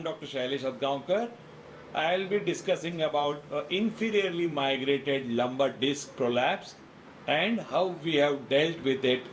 I'm Dr. Shailesh Hadgaonkar. I'll be discussing about inferiorly migrated lumbar disc prolapse and how we have dealt with it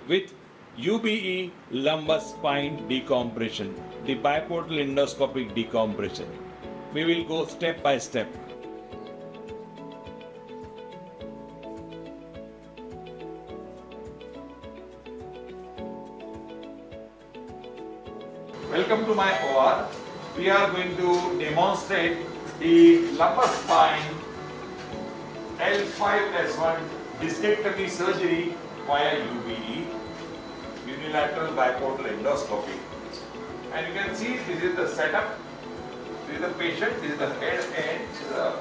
with UBE lumbar spine decompression, the biportal endoscopic decompression. We will go step by step. Welcome to my OR. We are going to demonstrate the lumbar spine L5S1 discectomy surgery via UBE, unilateral biportal endoscopy. And you can see this is the setup, this is the patient, this is the head end, this is the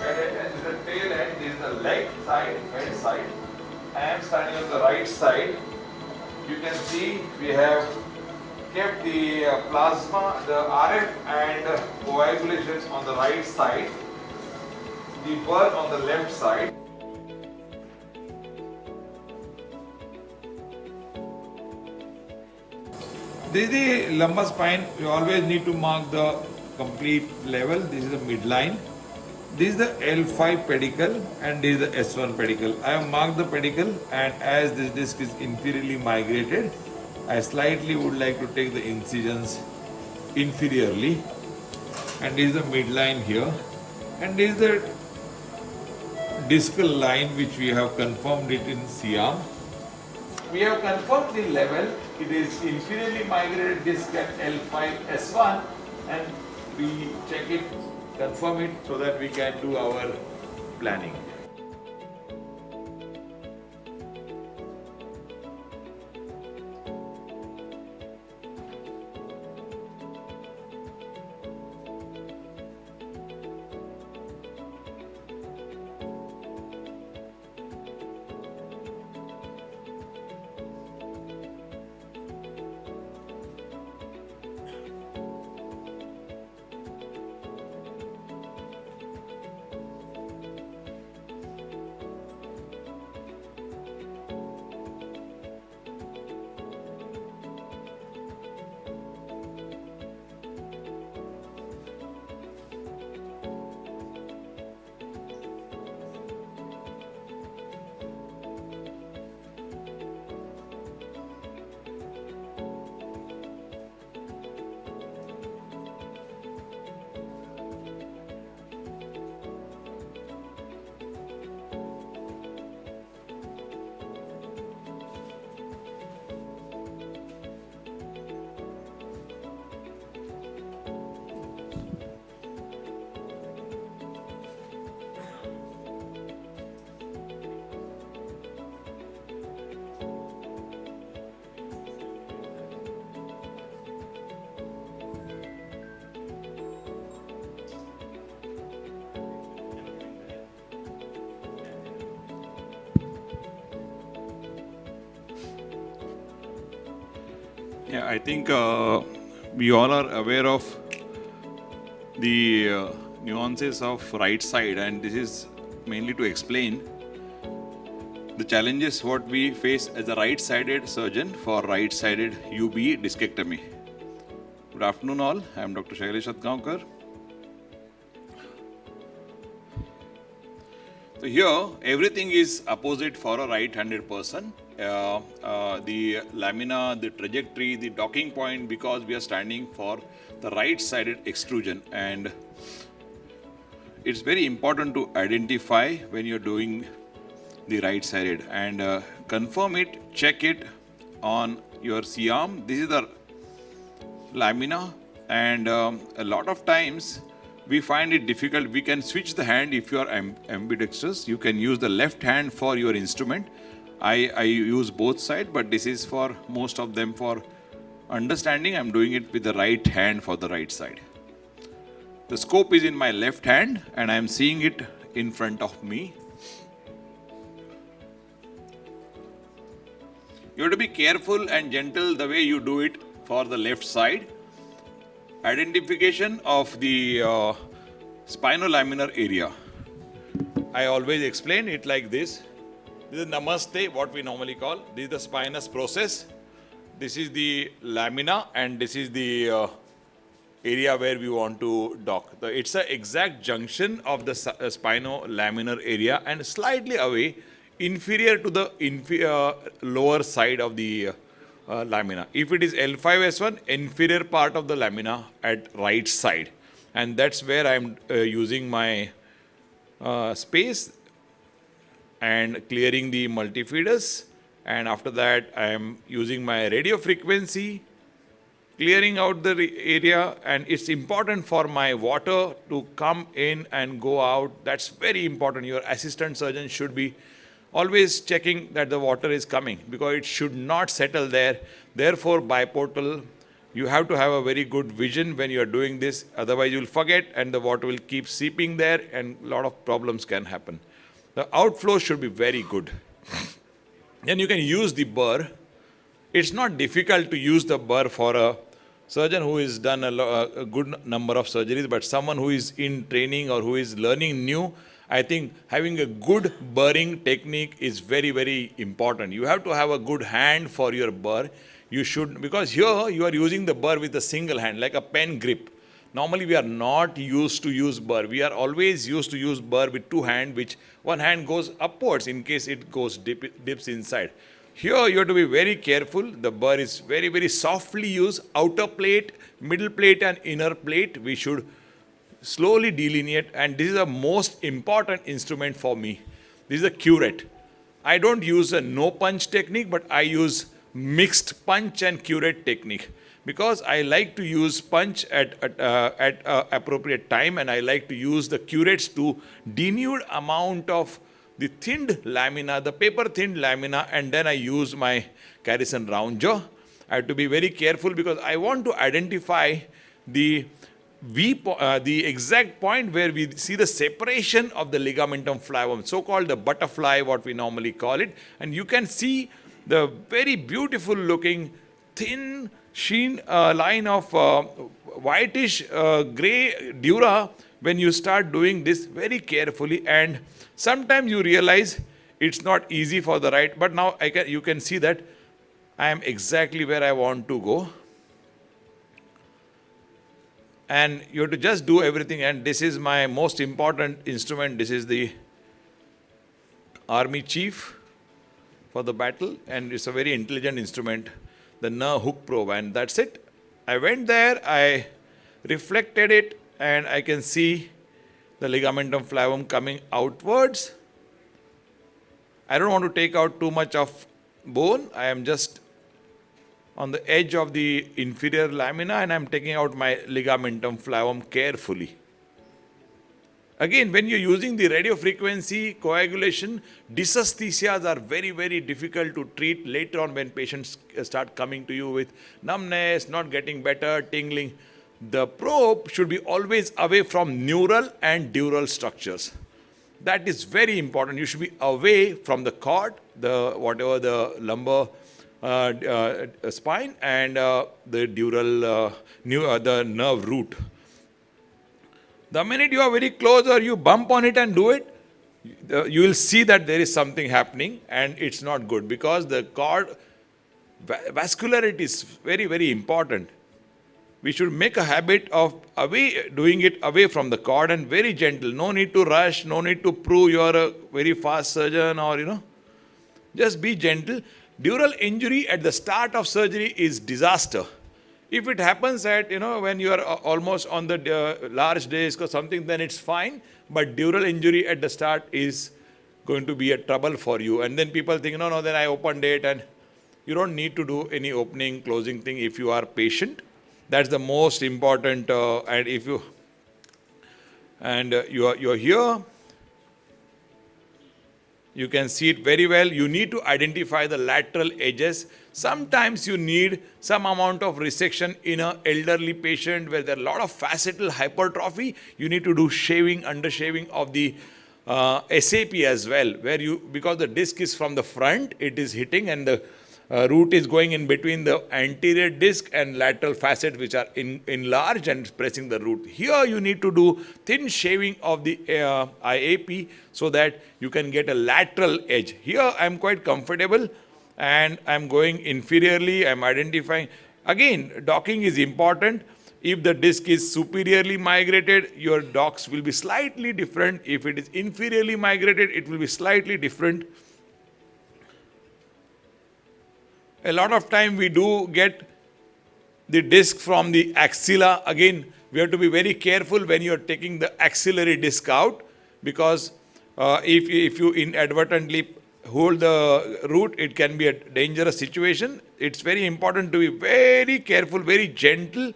head end, this is the tail end, this is the leg side, head side. I am standing on the right side. You can see we have kept the plasma, the RF and coagulation on the right side, the burr on the left side. This is the lumbar spine. You always need to mark the complete level. This is the midline. This is the L5 pedicle and this is the S1 pedicle. I have marked the pedicle, and as this disc is inferiorly migrated, I slightly would like to take the incisions inferiorly, and this is the midline here, and this is the discal line which we have confirmed it in C-arm. We have confirmed the level. It is inferiorly migrated disc at L5S1, and we check it, confirm it so that we can do our planning. Yeah, I think we all are aware of the nuances of right side, and this is mainly to explain the challenges what we face as a right-sided surgeon for right-sided UBE discectomy. Good afternoon all, I am Dr. Shailesh Hadgaonkar. So here, everything is opposite for a right-handed person. The lamina, the trajectory, the docking point, because we are standing for the right-sided extrusion, and it's very important to identify when you're doing the right-sided and confirm it, check it on your C-arm. This is the lamina, and a lot of times we find it difficult. We can switch the hand if you are ambidextrous. You can use the left hand for your instrument. I use both sides, but this is for most of them for understanding. I'm doing it with the right hand for the right side. The scope is in my left hand and I'm seeing it in front of me. You have to be careful and gentle the way you do it for the left side. Identification of the spinolaminar area. I always explain it like this. This is Namaste, what we normally call. This is the spinous process. This is the lamina and this is the area where we want to dock. It's an exact junction of the spinolaminar area and slightly away, inferior to the lower side of the lamina. If it is L5S1, inferior part of the lamina at right side. And that's where I'm using my space and clearing the multifeeders. And after that, I am using my radio frequency, clearing out the area. And it's important for my water to come in and go out. That's very important. Your assistant surgeon should be always checking that the water is coming, because it should not settle there. Therefore, biportal, you have to have a very good vision when you are doing this. Otherwise, you will forget and the water will keep seeping there and a lot of problems can happen. The outflow should be very good. Then you can use the burr. It's not difficult to use the burr for a surgeon who has done a good number of surgeries, but someone who is in training or who is learning new, I think having a good burring technique is very, very important. You have to have a good hand for your burr. You should, because here you are using the burr with a single hand, like a pen grip. Normally we are not used to use burr. We are always used to use burr with two hands, which one hand goes upwards in case it goes dips inside. Here you have to be very careful. The burr is very, very softly used. Outer plate, middle plate and inner plate, we should slowly delineate, and this is the most important instrument for me. This is a curette. I don't use a no punch technique, but I use mixed punch and curette technique, because I like to use punch at appropriate time, and I like to use the curettes to denude amount of the thinned lamina, the paper thinned lamina, and then I use my Carrison round jaw. I have to be very careful because I want to identify the exact point where we see the separation of the ligamentum flavum, so-called the butterfly, what we normally call it. And you can see the very beautiful looking thin sheen line of whitish gray dura when you start doing this very carefully. And sometimes you realize it's not easy for the right, but now you can see that I am exactly where I want to go. And you have to just do everything. And this is my most important instrument. This is the army chief for the battle. And it's a very intelligent instrument, the nerve hook probe. And that's it. I went there, I reflected it, and I can see the ligamentum flavum coming outwards. I don't want to take out too much of bone. I am just on the edge of the inferior lamina, and I'm taking out my ligamentum flavum carefully. Again, when you're using the radio frequency coagulation, dysesthesias are very, very difficult to treat later on when patients start coming to you with numbness, not getting better, tingling. The probe should be always away from neural and dural structures. That is very important. You should be away from the cord, whatever the lumbar spine, and the dural, the nerve root. The minute you are very close or you bump on it and do it, you will see that there is something happening, and it's not good, because the cord vascularity is very, very important. We should make a habit of doing it away from the cord and very gentle. No need to rush, no need to prove you are a very fast surgeon, or just be gentle. Dural injury at the start of surgery is disaster. If it happens at, when you are almost on the large disc or something, then it's fine. But dural injury at the start is going to be a trouble for you. And then people think, no, then I opened it. And you don't need to do any opening, closing thing if you are patient. That's the most important. And if you are here, you can see it very well. You need to identify the lateral edges. Sometimes you need some amount of resection in an elderly patient where there are a lot of facetal hypertrophy. You need to do shaving, undershaving of the SAP as well, because the disc is from the front, it is hitting, and the root is going in between the anterior disc and lateral facet, which are enlarged and pressing the root. Here you need to do thin shaving of the IAP so that you can get a lateral edge. Here I am quite comfortable, and I am going inferiorly. I am identifying. Again, docking is important. If the disc is superiorly migrated, your docks will be slightly different. If it is inferiorly migrated, it will be slightly different. A lot of time we do get the disc from the axilla. Again, we have to be very careful when you are taking the axillary disc out, because if you inadvertently hold the root, it can be a dangerous situation. It's very important to be very careful, very gentle,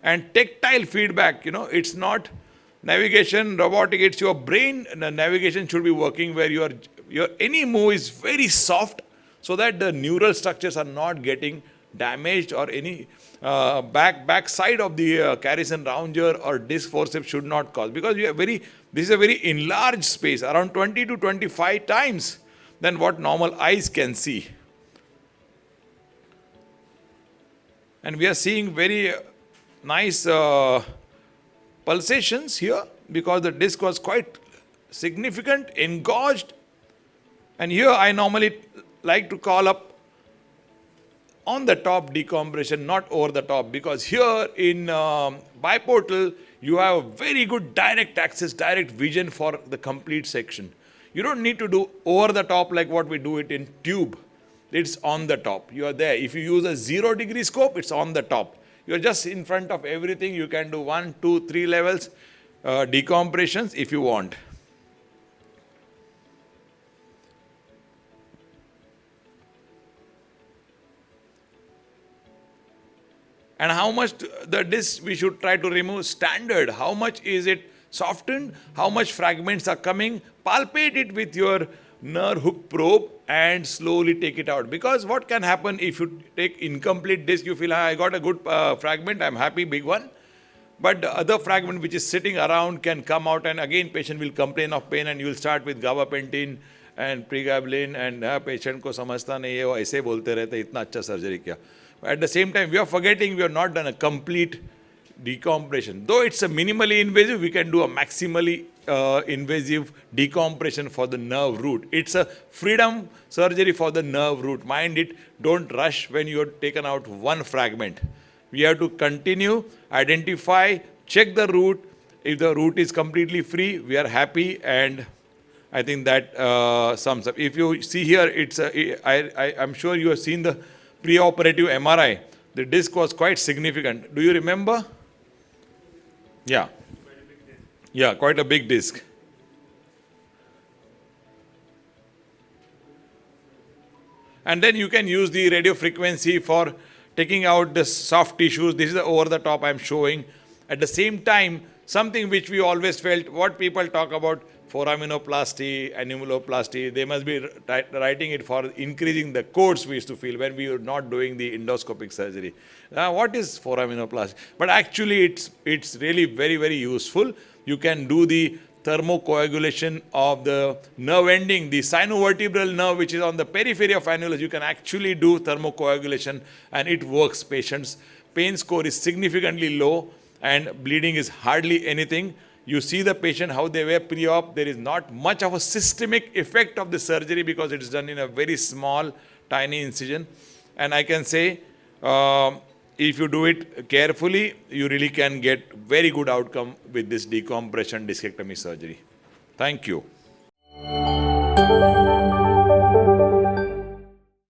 and tactile feedback. It's not navigation, robotic, it's your brain. The navigation should be working where your any move is very soft, so that the neural structures are not getting damaged, or any back side of the Carrison rounger or disc forceps should not cause, because this is a very enlarged space, around 20 to 25 times than what normal eyes can see. And we are seeing very nice pulsations here, because the disc was quite significant, engorged. And here I normally like to call up on the top decompression, not over the top, because here in biportal you have a very good direct access, direct vision for the complete section. You don't need to do over the top like what we do it in tube. It's on the top. You are there. If you use a 0 degree scope, it's on the top. You're just in front of everything. You can do 1, 2, 3 levels decompressions if you want. And how much the disc we should try to remove? Standard. How much is it softened? How much fragments are coming? Palpate it with your nerve hook probe and slowly take it out. Because what can happen if you take incomplete disc, you feel, I got a good fragment, I'm happy, big one. But the other fragment which is sitting around can come out, and again patient will complain of pain, and you will start with gabapentin and pregabalin, and patient ko samajhta nahi hai, wo aise bolte rehte, itna acha surgery kiya. At the same time, we are forgetting we have not done a complete decompression. Though it's a minimally invasive, we can do a maximally invasive decompression for the nerve root. It's a freedom surgery for the nerve root. Mind it, don't rush when you have taken out one fragment. We have to continue, identify, check the root. If the root is completely free, we are happy, and I think that sums up. If you see here, I'm sure you have seen the preoperative MRI. The disc was quite significant. Do you remember? Yeah. Yeah, quite a big disc. And then you can use the radio frequency for taking out the soft tissues. This is the over the top I'm showing. At the same time, something which we always felt, what people talk about, foraminoplasty, animaloplasty, they must be writing it for increasing the codes we used to feel when we were not doing the endoscopic surgery. What is foraminoplasty? But actually it's really very, very useful. You can do the thermocoagulation of the nerve ending, the sinovertebral nerve which is on the periphery of annulus. You can actually do thermocoagulation, and it works. Patients' pain score is significantly low and bleeding is hardly anything. You see the patient how they were pre-op. There is not much of a systemic effect of the surgery because it is done in a very small, tiny incision. And I can say, if you do it carefully, you really can get very good outcome with this decompression discectomy surgery. Thank you.